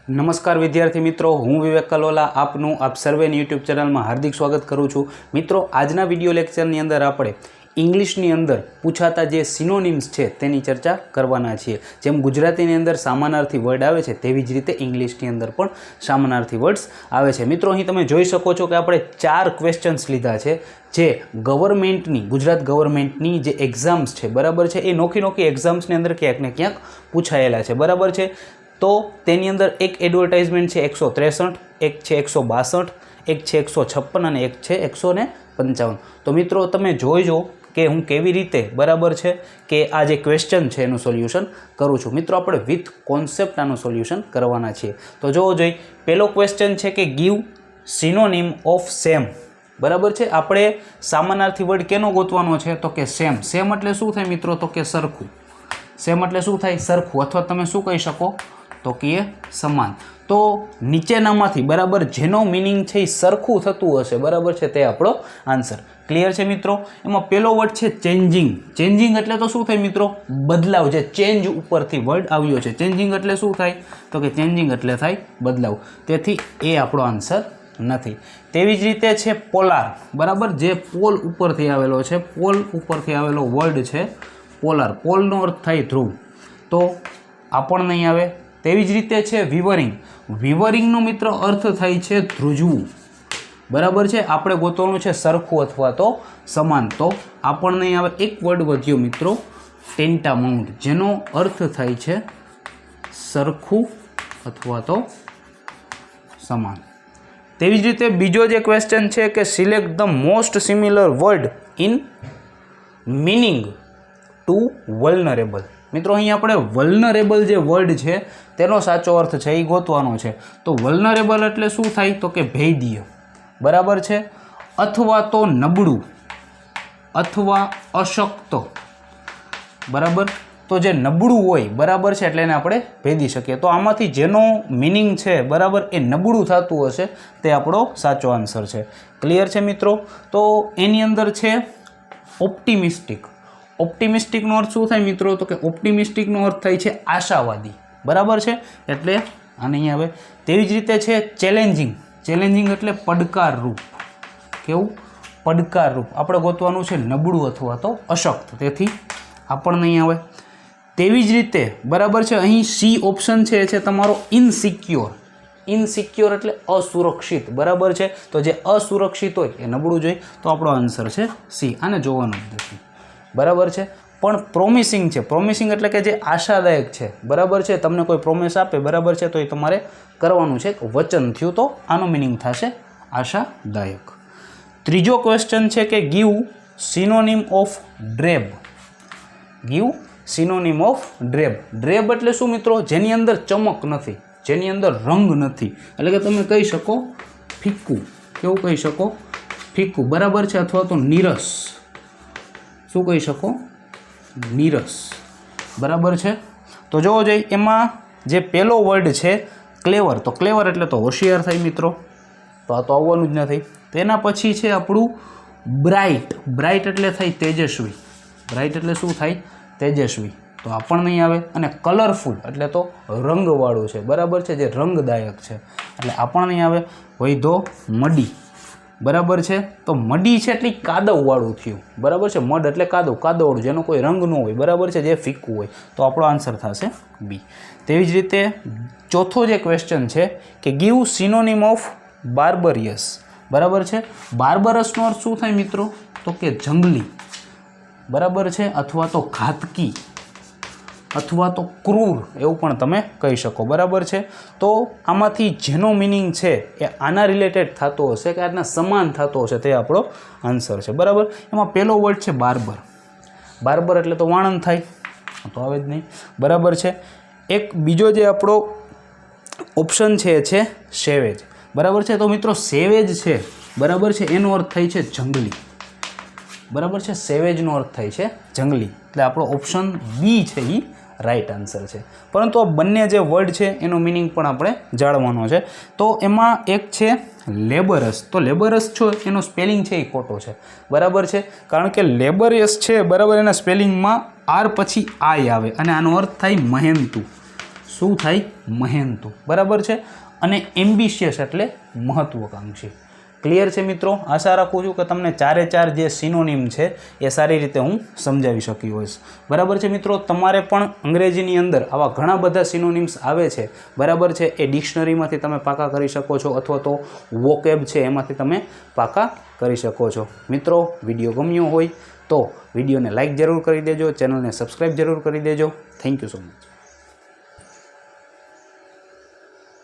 નમસ્કાર વિદ્યાર્થી મિત્રો, હું વિવેક કલોલા આપનું આપ સર્વેની યુટ્યુબ ચેનલમાં હાર્દિક સ્વાગત કરું છું. મિત્રો, આજના વિડીયો લેક્ચરની અંદર આપણે ઇંગ્લિશની અંદર પૂછાતા જે સિનોનિમ્સ છે તેની ચર્ચા કરવાના છીએ. જેમ ગુજરાતીની અંદર સામાનાર્થી વર્ડ આવે છે તેવી જ રીતે ઇંગ્લિશની અંદર પણ સામાનાર્થી વર્ડ્સ આવે છે. મિત્રો, અહીં તમે જોઈ શકો છો કે આપણે 4 ક્વેશ્ચન્સ લીધા છે જે ગવર્મેન્ટની, ગુજરાત ગવર્મેન્ટની જે એક્ઝામ્સ છે, બરાબર છે, એ નોખી એક્ઝામ્સની અંદર ક્યાંક ને ક્યાંક પૂછાયેલા છે, બરાબર છે. તો તેની અંદર એક એડવર્ટાઇઝમેન્ટ છે 163, એક છે 162, એક છે 156 અને એક છે 155. તો મિત્રો, તમે જોઈજો કે હું કેવી રીતે, બરાબર છે, કે આ જે ક્વેશ્ચન છે એનું સોલ્યુશન કરું છું. મિત્રો, આપણે વિથ કોન્સેપ્ટ આનું સોલ્યુશન કરવાના છીએ. તો જોવો જોઈએ, પહેલો ક્વેશ્ચન છે કે ગીવ સિનોનિમ ઓફ સેમ. બરાબર છે, આપણે સામાનાર્થી વર્ડ કેનો ગોતવાનો છે? તો કે સેમ. સેમ એટલે શું થાય મિત્રો? તો કે સરખું. સેમ એટલે શું થાય? સરખું. અથવા તમે શું કહી શકો? તો કે સમાન. તો નીચેનામાંથી, બરાબર, જેનો મિનિંગ છે એ સરખું થતું હશે, બરાબર છે, તે આપણો આન્સર. ક્લિયર છે મિત્રો? એમાં પહેલો વર્ડ છે ચેન્જિંગ. ચેન્જિંગ એટલે તો શું થાય મિત્રો? બદલાવ. જે ચેન્જ ઉપરથી વર્ડ આવ્યો છે, ચેન્જિંગ એટલે શું થાય? તો કે ચેન્જિંગ એટલે થાય બદલાવ. તેથી એ આપણો આન્સર નથી. તેવી જ રીતે છે પોલાર. બરાબર, જે પોલ ઉપરથી આવેલો છે, પોલ ઉપરથી આવેલો વર્ડ છે પોલાર. પોલનો અર્થ થાય ધ્રુવ, તો આ પણ નહીં આવે. તેવી જ રીતે છે વિવરિંગ. વિવરિંગનો મિત્ર અર્થ થાય છે ધ્રુજવું, બરાબર છે. આપણે ગોતવાનું છે સરખું અથવા તો સમાન, તો આ પણ નહીં આવે. એક વર્ડ વધ્યો મિત્રો, ટેન્ટામાઉન્ટ, જેનો અર્થ થાય છે સરખું અથવા તો સમાન. તેવી જ રીતે બીજો જે ક્વેશ્ચન છે કે select the most similar word in meaning two vulnerable. મિત્રો, અહીં આપણે વલ્નરેબલ જે વર્ડ છે તેનો સાચો અર્થ છે એ ગોતવાનો છે. તો વલ્નરેબલ એટલે શું થાય? તો કે ભેદ્ય, બરાબર છે, અથવા તો નબળું, અથવા અશક્ત, બરાબર. તો જે નબળું હોય, બરાબર છે, એટલે એને આપણે ભેદી શકીએ. તો આમાંથી જેનો મિનિંગ છે, બરાબર, એ નબળું થતું હશે તે આપણો સાચો આન્સર છે. ક્લિયર છે મિત્રો? તો એની અંદર છે ઓપ્ટિમિસ્ટિક. ઓપ્ટિમિસ્ટિકનો અર્થ શું થાય મિત્રો? તો કે ઓપ્ટિમિસ્ટિકનો અર્થ થાય છે આશાવાદી, બરાબર છે, એટલે આ નહીં આવે. તેવી જ રીતે છે ચેલેન્જિંગ. ચેલેન્જિંગ એટલે પડકારરૂપ. કેવું? પડકારરૂપ. આપણે ગોતવાનું છે નબળું અથવા તો અશક્ત, તેથી આ પણ નહીં આવે. તેવી જ રીતે, બરાબર છે, અહીં સી ઓપ્શન છે એ છે તમારો ઇનસિક્યોર. ઇનસિક્યોર એટલે અસુરક્ષિત, બરાબર છે. તો જે અસુરક્ષિત હોય એ નબળું જોઈએ, તો આપણો આન્સર છે સી. આને જોવાનું જ નથી, બરાબર છે. પણ પ્રોમિસિંગ છે. પ્રોમિસિંગ એટલે કે જે આશાદાયક છે, બરાબર છે. તમને કોઈ પ્રોમિસ આપે, બરાબર છે, તો એ તમારે કરવાનું છે. વચન થયું, તો આનો મિનિંગ થશે આશાદાયક. ત્રીજો ક્વેશ્ચન છે કે give synonym of drab. Give synonym of drab. Drab એટલે શું મિત્રો? જેની અંદર ચમક નથી, જેની અંદર રંગ નથી. એટલે કે તમે કહી શકો ફીક્કું. કેવું કહી શકો? ફીક્કું, બરાબર છે, અથવા તો નીરસ. શું કહી શકો? નીરસ, બરાબર છે. તો જોવો જોઈએ, એમાં જે પહેલો વર્ડ છે ક્લેવર. તો ક્લેવર એટલે તો હોશિયાર થાય મિત્રો, તો આ તો આવવાનું જ નથી. તેના પછી છે આપણું બ્રાઇટ. બ્રાઇટ એટલે થાય તેજસ્વી. બ્રાઇટ એટલે શું થાય? તેજસ્વી, તો આ પણ નહીં આવે. અને કલરફુલ એટલે તો રંગવાળું છે, બરાબર છે, જે રંગદાયક છે, એટલે આ પણ નહીં આવે. વૈધો મડી, બરાબર છે. તો મડી છે એટલે કાદવવાળું થયું, બરાબર છે. મડ એટલે કાદવ, કાદવવાળું, જેનો કોઈ રંગ ન હોય, બરાબર છે, જે ફીક્કું હોય, તો આપણો આન્સર થશે બી. તેવી જ રીતે ચોથો જે ક્વેશ્ચન છે કે ગીવ સિનોનિમ ઓફ બાર્બરિયસ. બરાબર છે. બાર્બરસનો અર્થ શું થાય મિત્રો? તો કે જંગલી, બરાબર છે, અથવા તો ઘાતકી, અથવા તો ક્રૂર, એવું પણ તમે કહી શકો, બરાબર છે. તો આમાંથી જેનો મિનિંગ છે એ આના રિલેટેડ થતો હશે, કે આના સમાન થતો હશે, તે આપણો આન્સર છે, બરાબર. એમાં પહેલો વર્ડ છે બાર્બર. બાર્બર એટલે તો વાણંદ થાય, તો આવે જ નહીં, બરાબર છે. એક બીજો જે આપણો ઓપ્શન છે એ છે સેવેજ, બરાબર છે. તો મિત્રો, સેવેજ છે, બરાબર છે, એનો અર્થ થાય છે જંગલી, બરાબર છે. સેવેજનો અર્થ થાય છે જંગલી, એટલે આપણો ઓપ્શન બી છે એ રાઈટ આન્સર છે. પરંતુ આ બંને જે વર્ડ છે એનો મિનિંગ પણ આપણે જાણવાનો છે. તો એમાં એક છે લેબરસ. તો લેબરસ છો એનો સ્પેલિંગ છે એ ખોટો છે, બરાબર છે, કારણ કે લેબરિયસ છે, બરાબર, એના સ્પેલિંગમાં આર પછી આઈ આવે અને આનો અર્થ થાય મહેનતુ, શું થાય? મહેનતુ, બરાબર છે. અને એમ્બિશિયસ એટલે મહત્વકાંક્ષી. ક્લિયર છે મિત્રો? આશા રાખું છું કે તમને ચારે ચાર જે સિનોનિમ છે એ સારી રીતે હું સમજાવી શક્યો હોઈશ. બરાબર છે મિત્રો? તમારે પણ અંગ્રેજીની અંદર આવા ઘણા બધા સિનોનિમ્સ આવે છે, બરાબર છે, એ ડિક્શનરીમાંથી તમે પાકા કરી શકો છો અથવા તો વોકેબ છે એમાંથી તમે પાકા કરી શકો છો. મિત્રો, વિડીયો ગમ્યો હોય તો વિડીયોને લાઇક જરૂર કરી દેજો, ચેનલને સબસ્ક્રાઈબ જરૂર કરી દેજો. Thank you so much.